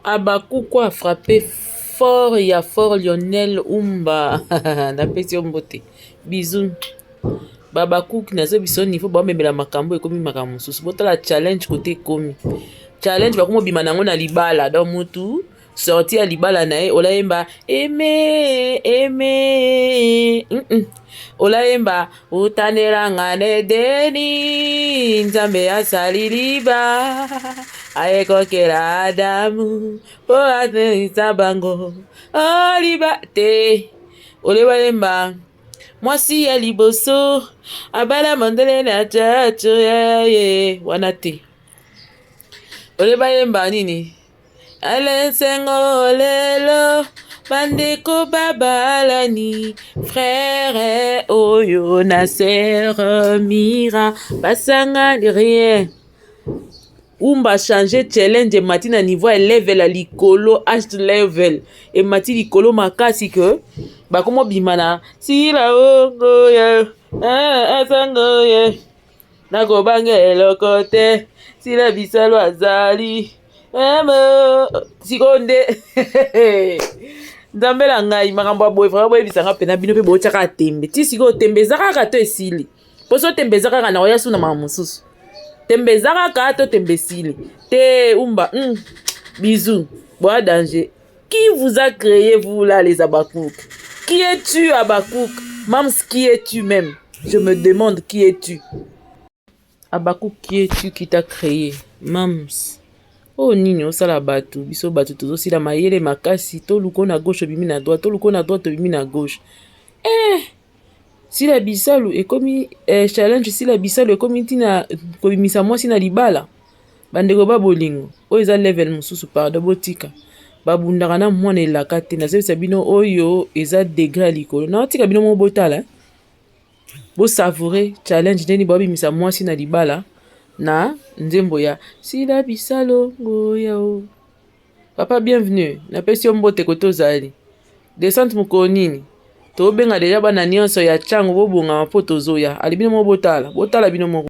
Abakuku a frappé fort et à fort Lionel Umba. Na pesi mbote. Bisous. Babakuku nazo biso niveau ba memela makambo ekomi makambo mosusu. Botala challenge côté komi. Challenge bakomo bima nango na libala donc mutu sorti ya libala na ye olayemba eme olayemba utaneranga nedeni nzambe asali liba ayekokela Adamu po atenisa bango oliba te olebayemba mwasi ya liboso abala mondele na chacho ye wana te olebayemba nini alensengo lelo bandeko babalani frère oyo na sœur mira basanga rien Umba changer challenge et mati na niveau level à likolo H level et mati likolo makasi que ba komo bimana si la ongo ya asango ya na ko bangelo kote si la bisalo azali sikonde ndambela ngai makambo ya boye vraiment boye bisanga pena bino pe bochaka tembe ti siko tembe zaka to esili poso tembe zaka na oya suna mamususu tembe zaka kato tembe sili te Umba bisous bois danger qui vous a créé vous là les Abakouk qui es-tu Abakouk Mams qui es-tu même je me demande qui es-tu Abakouk qui es-tu qui t'a créé Mams oh nini osala batu biso batu tozosila mayele makasi toluko na gauche bimi na droite toluko na droite bimi na gauche sila bisalu ekomi challenge sila bisalu ekomi ntina kobimisa mwasi na libala bandeko babolingo oyo eza level mosusu pardon botika babundaka na mwana elaka te nazebisa bino oyo eza degré ya likolo naotika bino mo botala bosavoure challenge ndeni babimisa mwasi na libala na nzembo ya sila bisalo ngoyao papa bienvenue napesi yo mbote kote ozali descente mokolo nini tobenga deja bana nyonso ya chango bobonga mpo tozoya ali bino mo botala bino moko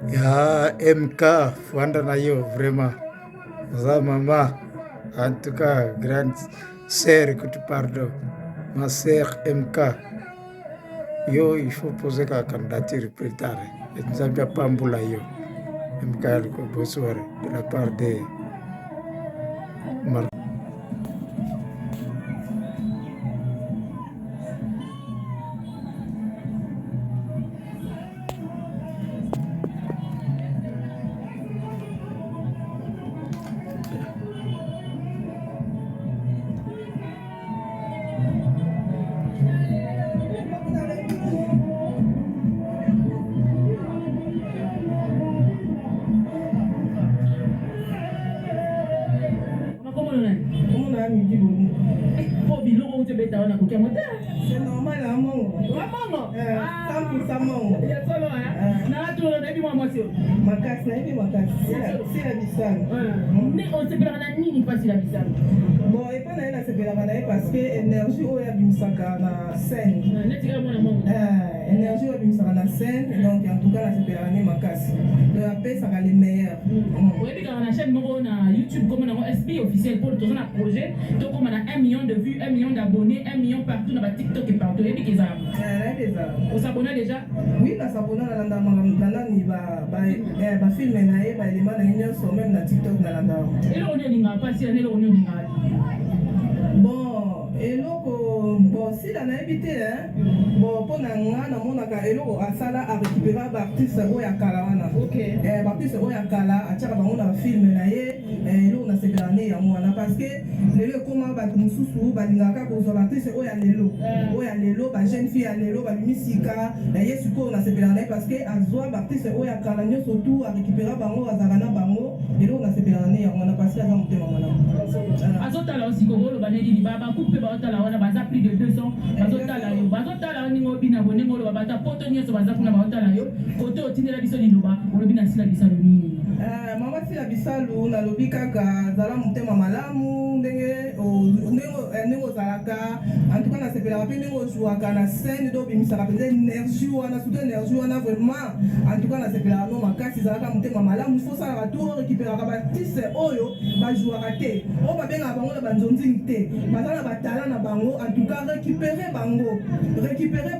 Ya MK Fwanda na yo vraiment za maman en tout cas grande sœur que tu pardon ma sœur MK yo il faut poser la candidature plus tard et nous avons pas mbula yo MK ko bonsoir de la part de Mar C'est normal, amour. Maman, 100% amour. il y a solo, hein? Na tu na bibi mama sio. Makasi na hivi makasi. Si la bisane. Ni on se pela nini pas si la bisane. Bon, et pas na ina se pela na parce que énergie oya bimisaka na scène. Neti kama mwana mama. Énergie oya bimisaka na scène donc en tout cas na se pela na makasi. Donc après ça va les meilleurs. Oui, puis quand on achète na YouTube comme on a SP officiel pour tout un projet, donc on a 1 million de vues, 1 million d'abonnés, 1 million partout dans TikTok et partout. Et puis qu'ils on s'abonne déjà? Oui, on s'abonne à la nani ba film na ye ba élément na nyonso même na TikTok na landa. Et là on est linga pas si on est là on est linga. Bon, eloko bon si la naïbité hein. Bon pour na nga na monaka eloko asala a récupérer ba artiste oya kala wana. OK. Ba artiste oya kala a tchaka bango na film na ye eloko na sepelane ya mwana parce que lelo koma ba mususu ba lingaka ko zo ba artiste oya lelo ba jeune fille ya lelo ba misika na ye suko na sepelane parce que azwa ba artiste oya kala nyo surtout a récupérer bango azaka na bango eloko na sepelane ya mwana parce que aza mutema mwana. Azotala aussi kogolo baneli baba coupe ba otala wana baza plus de 200 bazotala yo bazotala ningo bina bonengo lo bata poto nyoso baza kuna ba otala yo koto otindela biso liloba olobi na sila bisalo nini mama sila bisalu na lobi kaka zala mutema malamu ndenge ozalaka en tout cas na sepelaka mpe ndenge ozwaka na scène do obimisaka mpenza énergie wana surtout énergie wana vraiment en tout cas na sepelaka no makasi ezalaka motema malamu fo osalaka to orécupéraka baartiste oyo bajouaka te oyo babengaka bango na banzonzing te baza na batala na bango en tout cas récupérer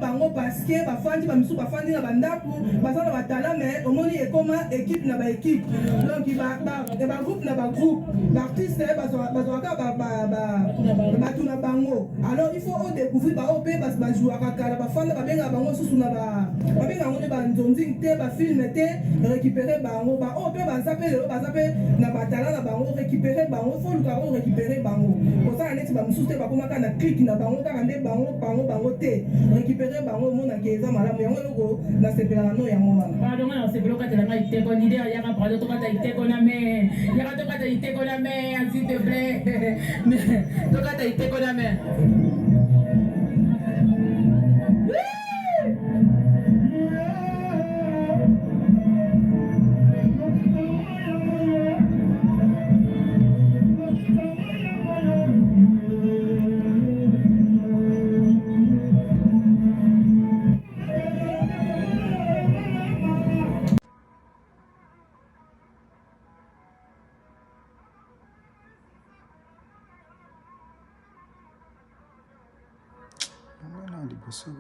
bango parce que bafandi bamisu bafandi na bandako baza na batala mais omoni ekoma équipe na baéquipe donc bagroupe na bagroupe baartiste bazwaka bato na bango alors il faut odécouvrir bao mpe bajouaka kala bafanda babengaka bango susu na babengaka yango nde banzonzing te bafilme te récupérer bango bao mpe baza mpe lelo baza mpe na batala na bango récupérer bango fo lukaka orécupérer bango kosala neti bamosusu te bakomaka na clique na bango kaka nde bango te récupérer bango omonaka eza malamu yango eloko nasepelaka no yango wana pardon na sepelo katelanga iteko nide yaka pardon tokata iteko na me yaka tokata iteko na me s'il te plaît tokata iteko na me Mwana liboso